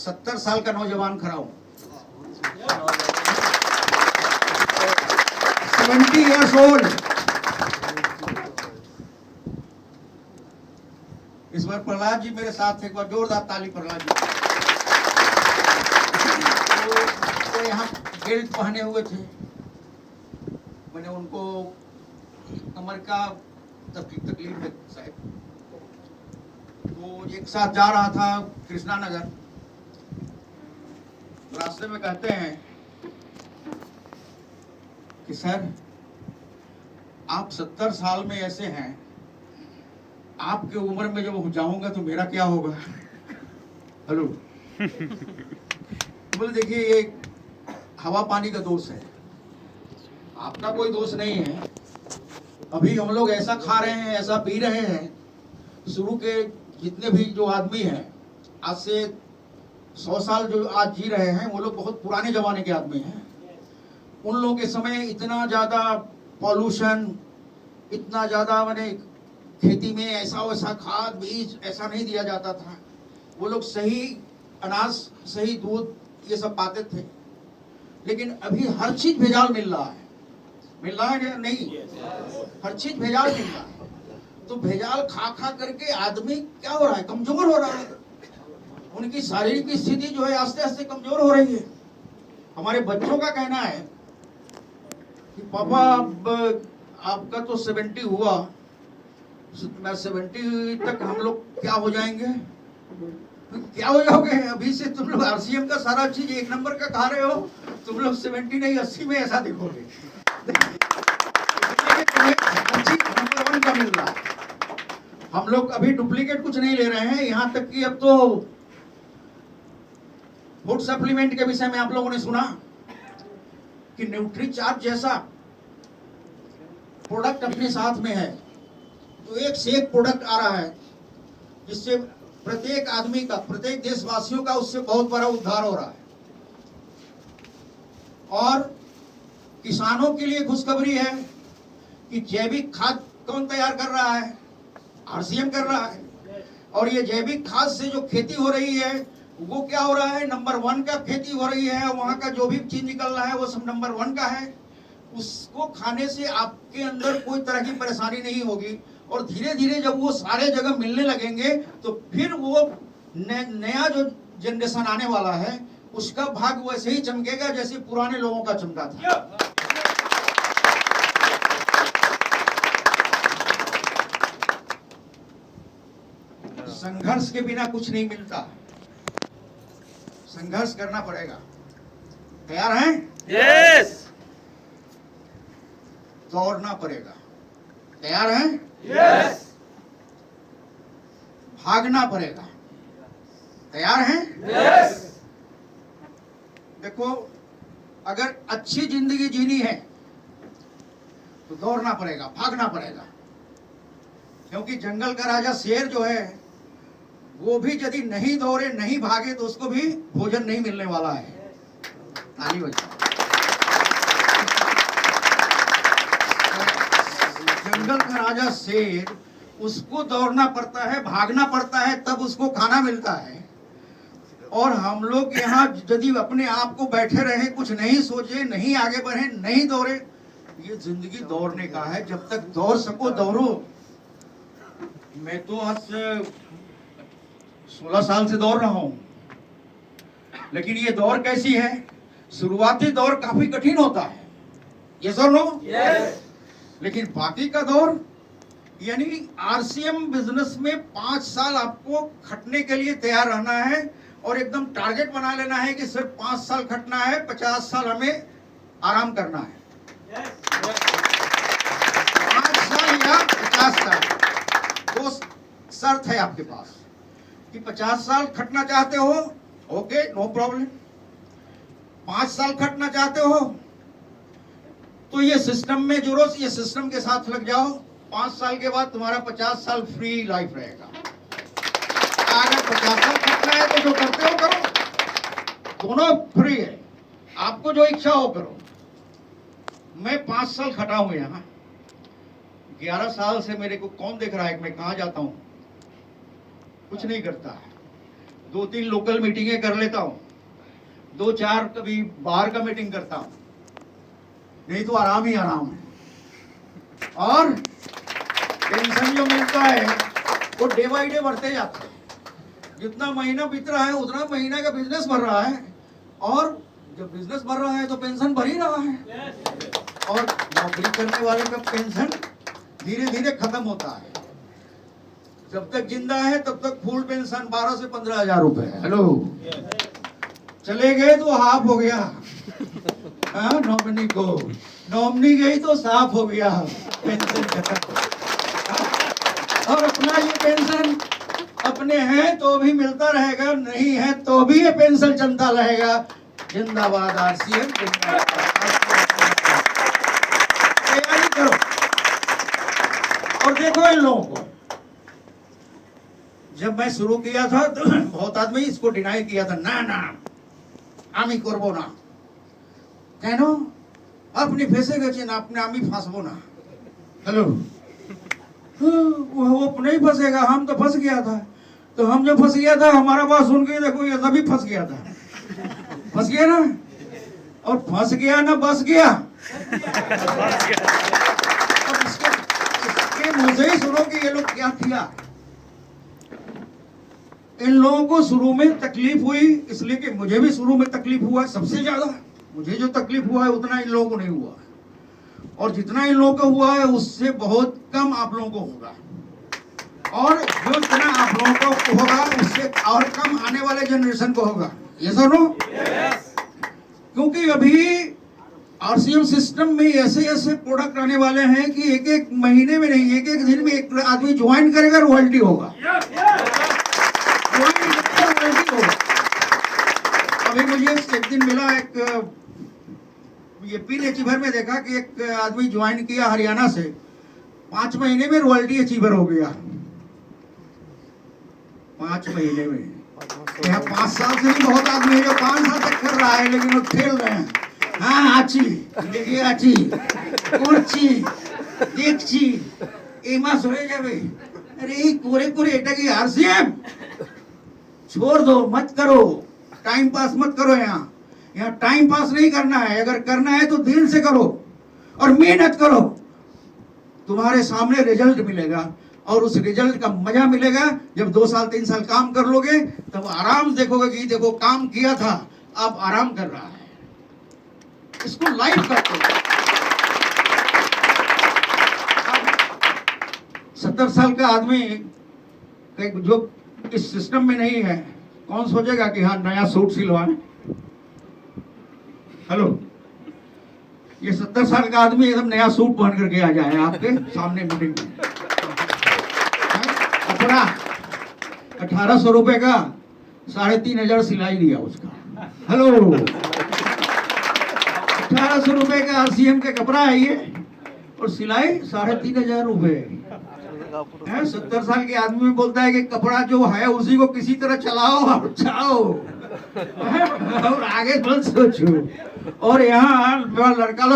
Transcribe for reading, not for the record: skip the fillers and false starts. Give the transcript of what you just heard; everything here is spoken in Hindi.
70 साल का नौजवान खड़ा हूं, 70 years old। इस बार प्रहलाद जी मेरे साथ थे, एक बार जोरदार ताली प्रहलाद जी। तो यहाँ बेल्ट पहने हुए थे, मैंने उनको कमर का तकलीफ है शायद, तो एक साथ जा रहा था कृष्णा नगर, रास्ते में कहते हैं कि सर आप 70 साल में ऐसे हैं, आपके उम्र में जब जाऊंगा तो मेरा क्या होगा। हेलो। बोले देखिए ये हवा पानी का दोष है, आपका कोई दोष नहीं है। अभी हम लोग ऐसा खा रहे हैं, ऐसा पी रहे हैं, शुरू के जितने भी जो आदमी हैं, आज से 100 साल जो आज जी रहे हैं, वो लोग बहुत पुराने जमाने के आदमी हैं। उन लोगों के समय इतना ज्यादा पॉल्यूशन, इतना ज्यादा मैंने खेती में ऐसा वैसा खाद बीज ऐसा नहीं दिया जाता था। वो लोग सही अनाज, सही दूध ये सब पाते थे। लेकिन अभी हर चीज भेजाल मिल रहा है, मिल रहा है या नहीं? हर चीज भेजाल मिल रहा है। तो भेजाल खा खा करके आदमी क्या हो रहा है, कमजोर हो रहा है। उनकी शारीरिक स्थिति जो है आस्ते आस्ते कमजोर हो रही है। हमारे बच्चों का कहना है कि पापा अब आपका तो 70 हुआ, मैं 70 तक हम लोग क्या हो जाएंगे? क्या हो जाओगे? अभी से तुम लोग आरसीएम का सारा चीज 1 नंबर का खा रहे हो, तुम लोग 70 नहीं 80 में ऐसा दिखोगे। नंबर 1 का मिल रहा है। हम लोग अभी डुप्लीकेट कुछ नहीं ले रहे हैं। यहाँ तक कि अब तो फूड सप्लीमेंट के विषय में आप लोगों ने सुना कि न्यूट्रीचार्ज जैसा प्रोडक्ट अपने साथ में है, तो एक से एक प्रोडक्ट आ रहा है, जिससे प्रत्येक आदमी का, प्रत्येक देशवासियों का उससे बहुत बड़ा उद्धार हो रहा है। और किसानों के लिए खुशखबरी है कि जैविक खाद कौन तैयार कर रहा है? आरसीएम कर रहा है। और ये जैविक खाद से जो खेती हो रही है वो क्या हो रहा है, नंबर 1 का खेती हो रही है। वहां का जो भी चीज निकल रहा है वो सब नंबर 1 का है। उसको खाने से आपके अंदर कोई तरह की परेशानी नहीं होगी। और धीरे धीरे जब वो सारे जगह मिलने लगेंगे तो फिर वो नया जो जनरेशन आने वाला है उसका भाग वैसे ही चमकेगा जैसे पुराने लोगों का चमका था। संघर्ष के बिना कुछ नहीं मिलता, संघर्ष करना पड़ेगा। तैयार हैं? यस। दौड़ना पड़ेगा। तैयार हैं? यस। भागना पड़ेगा। तैयार हैं? यस। देखो, अगर अच्छी जिंदगी जीनी है तो दौड़ना पड़ेगा, भागना पड़ेगा। क्योंकि जंगल का राजा शेर जो है वो भी यदि नहीं दौड़े, नहीं भागे तो उसको भी भोजन नहीं मिलने वाला है। ताली बजाओ। जंगल का राजा शेर, उसको दौड़ना पड़ता है, भागना पड़ता है, तब उसको खाना मिलता है। और हम लोग यहाँ यदि अपने आप को बैठे रहे, कुछ नहीं सोचे, नहीं आगे बढ़े, नहीं दौड़े, ये जिंदगी दौड़ने का है। जब तक दौड़ सको दौड़ो। मैं तो आज से 16 साल से दौड़ रहा हूं, लेकिन ये दौड़ कैसी है? शुरुआती दौर काफी कठिन होता है, यस और नो? यस। लेकिन बाकी का दौर, यानी आरसीएम बिजनेस में 5 साल आपको खटने के लिए तैयार रहना है और एकदम टारगेट बना लेना है कि सिर्फ 5 साल खटना है, 50 साल हमें आराम करना है। 5 साल या 50 साल, 2 शर्त है आपके पास कि 50 साल खटना चाहते हो, ओके, नो प्रॉब्लम। 5 साल खटना चाहते हो तो ये सिस्टम में जुड़ो, ये सिस्टम के साथ लग जाओ। 5 साल के बाद तुम्हारा 50 साल फ्री लाइफ रहेगा। अगर 50 साल खटना है तो जो करते हो करो, दोनों फ्री है, आपको जो इच्छा हो करो। मैं 5 साल खटा हूं यहाँ, 11 साल से मेरे को कौन देख रहा है कि मैं कहां जाता हूं? कुछ नहीं करता है। 2-3 लोकल मीटिंगें कर लेता हूँ, 2-4 कभी बाहर का मीटिंग करता हूँ, नहीं तो आराम ही आराम है। और पेंशन जो मिलता है वो डे बाई डे बढ़ते जाता है। जितना महीना बीत रहा है उतना महीना का बिजनेस बढ़ रहा है, और जब बिजनेस बढ़ रहा है तो पेंशन बढ़ ही रहा है। और नौकरी करने वाले का पेंशन धीरे धीरे खत्म होता है। जब तक जिंदा है तब तक फुल पेंशन 12 से 15 हजार रुपए। हेलो, चले गए तो हाफ हो गया। हाँ, नॉमिनी गई तो साफ हो गया, पेंशन खत्म। और अपना ये पेंशन अपने हैं तो भी मिलता रहेगा, नहीं है तो भी ये पेंशन चलता रहेगा। जिंदाबाद आरसीएम, तैयारी करो। और देखो इन लोगों को, जब मैं शुरू किया था तो बहुत आदमी इसको डिनाई किया था, ना आमी करबो ना, কেন अपनी फंसे गए ना, अपने आमी फांसबो ना। हेलो, वो अपने ही फंसेगा, हम तो फंस गया था। तो हम जब फंस गया था, हमारा बात सुन के देखो ये सभी फंस गया था। फंस गया ना, और फंस गया ना बस गया। और इसके मुंह से ही सुनो कि ये लोग क्या किया। इन लोगों को शुरू में तकलीफ हुई, इसलिए कि मुझे भी शुरू में तकलीफ हुआ। सबसे ज्यादा मुझे जो तकलीफ हुआ है उतना इन लोगों को नहीं हुआ, और जितना इन लोगों को हुआ है उससे बहुत कम आप लोगों को होगा। और जो इतना आप लोगों को होगा उससे और कम आने वाले जनरेशन को होगा। ये सुनो, क्योंकि अभी आरसीएम सिस्टम में ऐसे ऐसे प्रोडक्ट आने वाले हैं कि एक एक महीने में नहीं, एक एक दिन में एक आदमी ज्वाइन करेगा, रॉयल्टी होगा। अभी मुझे एक दिन मिला, एक ये पीन अचीवर में देखा कि एक आदमी ज्वाइन किया हरियाणा से, 5 महीने में रॉयल्टी अचीवर हो गया। 5 महीने में। यहाँ 5 साल से भी बहुत आदमी है जो 5 साल तक कर रहा है, लेकिन वो खेल रहे हैं। हाँ, आची देखिए, आची করছি দেখছি এই মাস হয়ে যাবে। अरे कोरे कोरे এটা কি आरसीएम? छोड़ दो, मत करो, टाइम पास मत करो। यहाँ टाइम पास नहीं करना है, अगर करना है तो दिल से करो और मेहनत करो। तुम्हारे सामने रिजल्ट मिलेगा, और उस रिजल्ट का मजा मिलेगा जब 2 साल 3 साल काम कर लोगे, तब आराम से देखोगे कि देखो काम किया था, अब आराम कर रहा है। इसको लाइफ करते हो। 70 साल का आदमी जो इस सिस्टम में नहीं है, कौन सोचेगा कि हाँ नया सूट सिलवाए। हेलो, ये 70 साल का आदमी एकदम नया सूट पहन करके आ जाए आपके सामने मीटिंग में। कपड़ा 1800 रुपए का 3500 सिलाई दिया उसका। हेलो, 1800 रुपए का आरसीएम का कपड़ा है ये, और सिलाई 3500 रुपए है। 70 साल के आदमी बोलता है कि कपड़ा जो है उसी को किसी तरह चलाओ और जाओ, और आगे मत सोचो। और यहाँ लड़का लोग